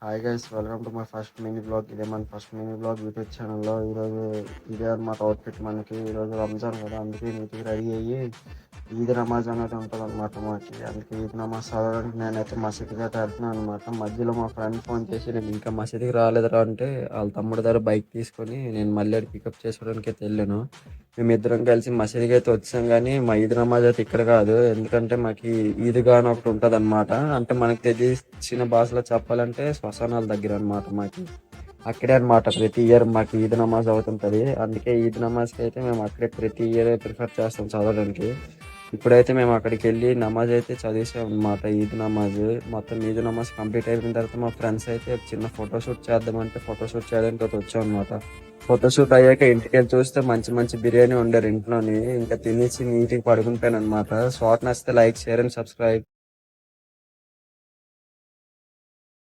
Hi guys, welcome to my first mini blog. ఇదే మన first mini blog YouTube ఛానల్లో. ఈరోజు ఇదే అనమాట అవుట్ఫిట్ మనకి. ఈరోజు రంజాన్ కదా, అందుకే నీట్గా రెడీ అయ్యి ఈద్ నమాజ్ అనేది ఉంటుంది అనమాట మాకి. అందుకే ఈద్ నమాజ్ చదవడానికి నేనైతే మసీద్కి అయితే వెళ్తున్నాను అనమాట. మధ్యలో మా ఫ్రెండ్ ఫోన్ చేసి నేను ఇంకా మసీద్కి రాలేదురా అంటే వాళ్ళ తమ్ముడి దగ్గర బైక్ తీసుకొని నేను మళ్ళీ పికప్ చేసుకోవడానికి అయితే వెళ్ళాను. మేమిద్దరం కలిసి మసీద్కి అయితే వచ్చాం, కానీ మా ఈద్ నమాజ్ అయితే ఇక్కడ కాదు. ఎందుకంటే మాకు ఈద్గా అని ఒకటి ఉంటుంది అనమాట. అంటే మనకు తెలిసిన భాషలో చెప్పాలంటే శ్మశానాల దగ్గర అనమాట మాకి. అక్కడే అనమాట ప్రతి ఇయర్ మాకు ఈద్ నమాజ్ అవుతుంటుంది. అందుకే ఈద్ నమాజ్కి అయితే మేము అక్కడే ప్రతి ఇయర్ ప్రిఫర్ చేస్తాం చదవడానికి. ఇప్పుడైతే మేము అక్కడికి వెళ్ళి నమాజ్ అయితే చదివేసాం అనమాట. ఈద్ నమాజ్ మొత్తం ఈద్ నమాజ్ కంప్లీట్ అయిపోయిన తర్వాత మా ఫ్రెండ్స్ అయితే చిన్న ఫోటోషూట్ చేద్దామంటే ఫోటోషూట్ చేయడానికి అయితే వచ్చాం అనమాట. ఫోటోషూట్ అయ్యాక ఇంటికి వెళ్ళి చూస్తే మంచి మంచి బిర్యానీ వండారు ఇంట్లోని. ఇంకా తినేసి నీట్గా పడుకుంటాను అనమాట. షార్ట్ నచ్చితే లైక్, షేర్ అండ్ సబ్స్క్రైబ్.